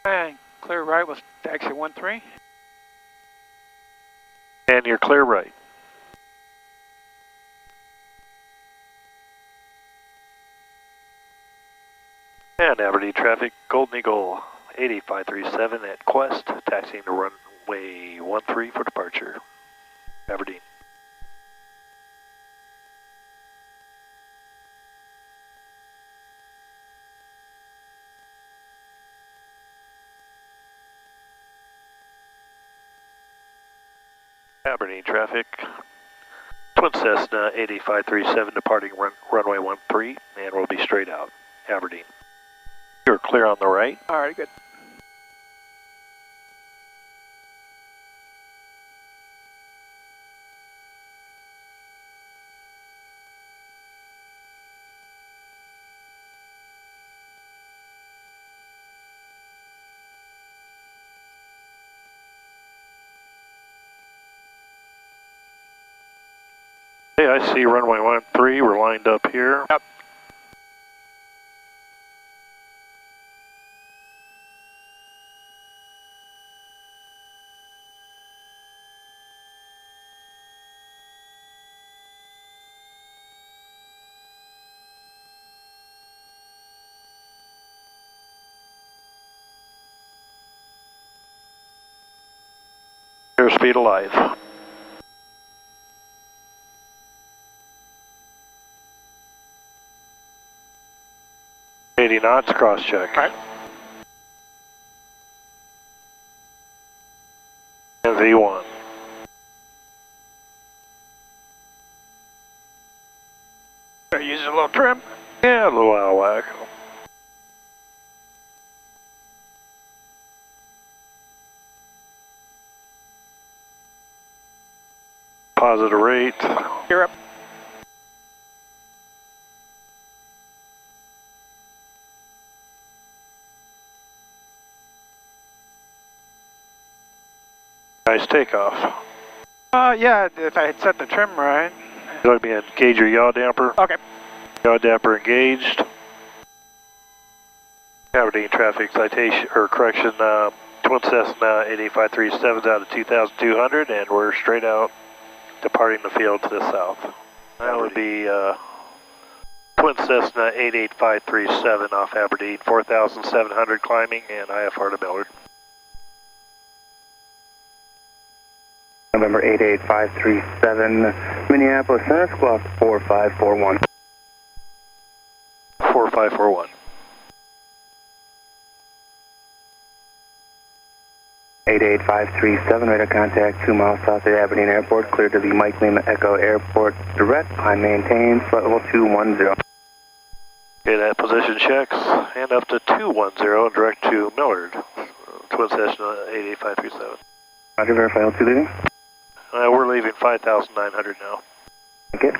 And clear right with taxi 13. And you're clear right. And Aberdeen traffic, Golden Eagle 88537 at Quest, taxiing to runway 13 for departure. Aberdeen. Aberdeen traffic, Twin Cessna 88537 departing runway 13, and we'll be straight out. Aberdeen. You're clear on the right. All right, good. Hey, I see runway 13, we're lined up here. Yep. Airspeed alive. 80 knots, cross check. All right. MV1. Use a little trim. Yeah, a little out of whack. Positive rate. You're up. Nice takeoff. Yeah, if I had set the trim right. Let me engage your yaw damper. Okay. Yaw damper engaged. Aberdeen traffic citation, or correction, Twin Cessna 88537 out of 2200, and we're straight out, departing the field to the south. That would be Twin Cessna 88537 off Aberdeen, 4,700 climbing, and IFR to Millard. November 88537, Minneapolis Center, squawk 4541. 4541. 88537, radar contact 2 miles south of Aberdeen Airport, clear to the Mike Lima Echo Airport direct, climb maintain, flight level 210. Okay, that position checks, and up to 210, direct to Millard, Twin Cessna 88537. Roger, verify L2 leaving. We're leaving 5,900 now. Okay.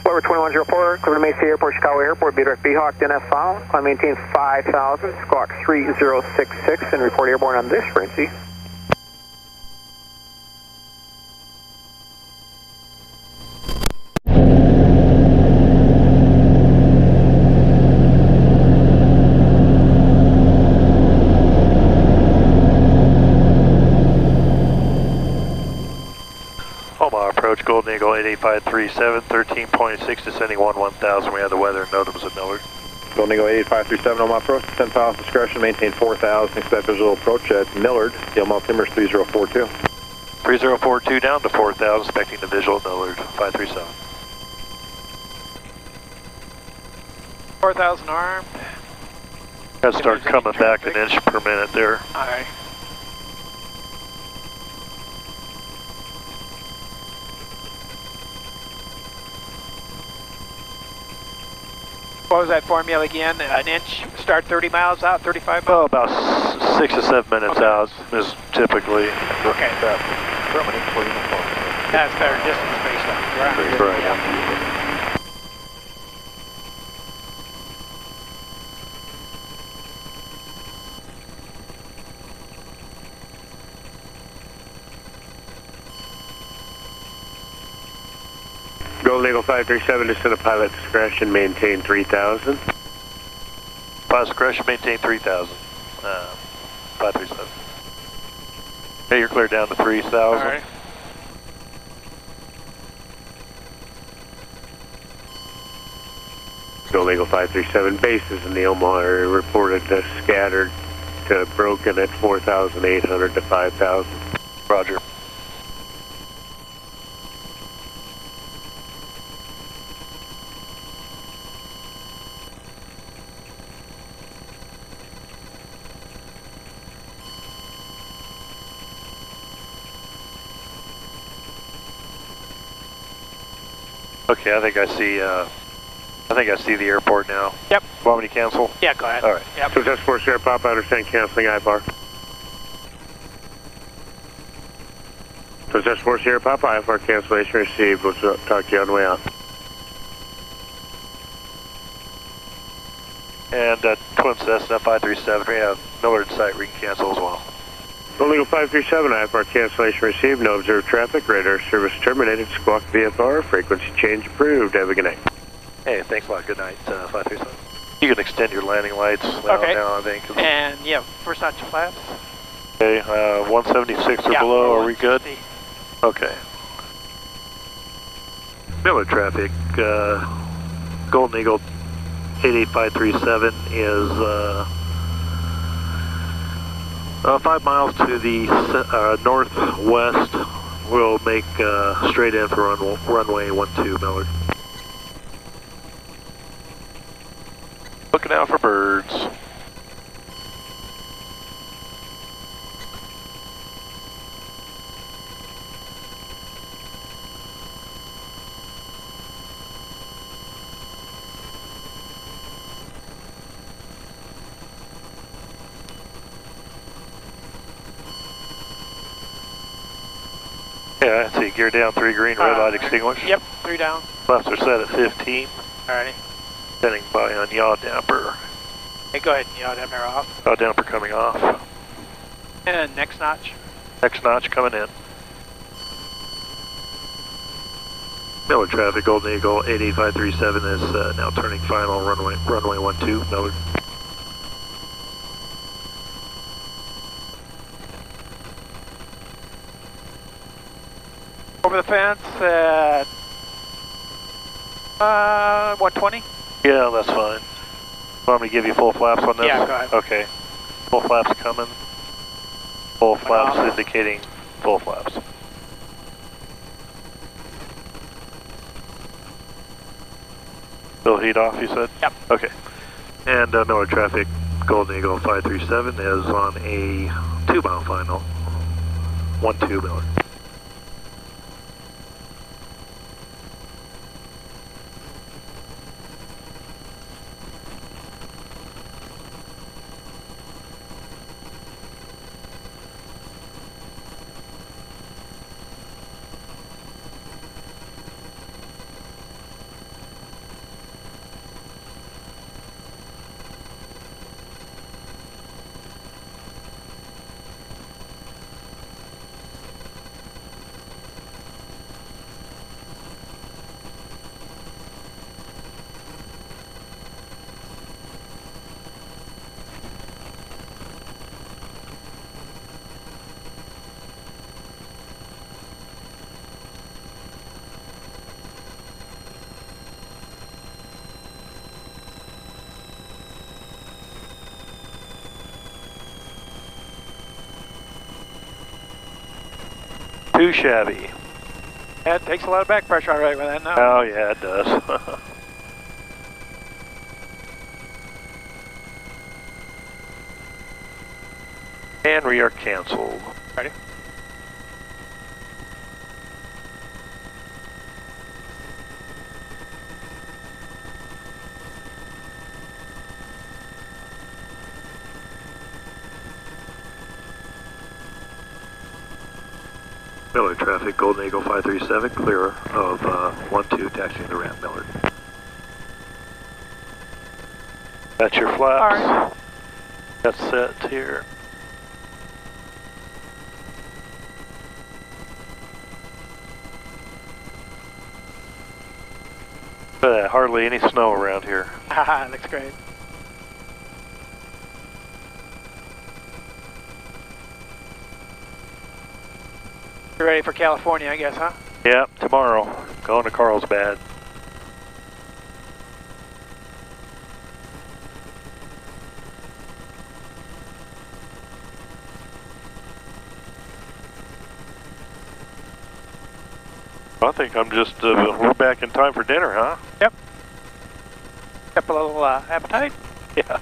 Over 2104, clear to Mesa Airport, Chicago Airport, be direct Behawk, NF found. Climb maintain 5,000, squawk 3066, and report airborne on this frequency. Omaha approach, Golden Eagle 88537, 13.6, descending 1000. We had the weather NOTAMs at Millard. Golden Eagle 88537, Omaha approach, 10 piles discretion, maintain 4000, expect visual approach at Millard, Omaha Timbers 3042. 3042 down to 4000, expecting the visual at Millard, 537. 4,000 armed. Gotta start coming back an inch per minute there. All right. What was that formula again? An inch, start 30 miles out, 35 Well, miles? about 6 to 7 minutes Okay. out is typically. Okay. That's better distance based on the ground. Right. Yeah. Golden Eagle 537, descend at pilot discretion, maintain 3,000. Pilot discretion, maintain 3,000. 537. Okay, you're cleared down to 3,000. All right. Golden Eagle 537, bases in the Omaha area reported scattered to broken at 4,800 to 5,000. Roger. Okay, I think I see the airport now. Yep. Want me to cancel? Yeah, go ahead. All right. Yep. Success Force Air Pop, I understand canceling IFR. Success Force Air Pop, IFR cancellation received. We'll talk to you on the way out. And Twin Cessna 537, we have Millard site, we can cancel as well. Golden Eagle 537, IFR cancellation received. No observed traffic. Radar service terminated. Squawk VFR. Frequency change approved. Have a good night. Hey, thanks a lot. Good night, 537. You can extend your landing lights Okay. now, I think. And yeah, first notch flaps. Okay, 176 or Yeah, below, are we good? 160. Okay. Millard traffic, Golden Eagle 88537 is 5 miles to the northwest. We'll make straight in for runway 12 Millard. Looking out for birds. Yeah, I see. Gear down, 3 green, red light extinguished. Yep, 3 down. Flaps are set at 15. Alrighty. Standing by on yaw damper. Hey, go ahead and yaw damper off. Yaw damper coming off. And next notch. Next notch coming in. Millard traffic, Golden Eagle 88537 is now turning final runway 12 Millard. Over the fence at 120. Yeah, that's fine. Want me to give you full flaps on this? Yeah, go ahead. Okay. Full flaps coming. Full flaps off. indicating full flaps. Still heat off, you said? Yep. Okay. And Millard traffic, Golden Eagle 537 is on a 2-mile final. 12 Millard. Too shabby. Yeah, it takes a lot of back pressure already with that now. Oh yeah, it does. And we are canceled. Ready? Millard traffic, Golden Eagle 537, clear of 12, taxiing the ramp, Millard. That's your flaps. All right. That's set here. Hardly any snow around here. Haha, looks great. You're ready for California, I guess, huh? Yeah, tomorrow. Going to Carlsbad. I think I'm just, we're back in time for dinner, huh? Yep. Got a little appetite? Yeah.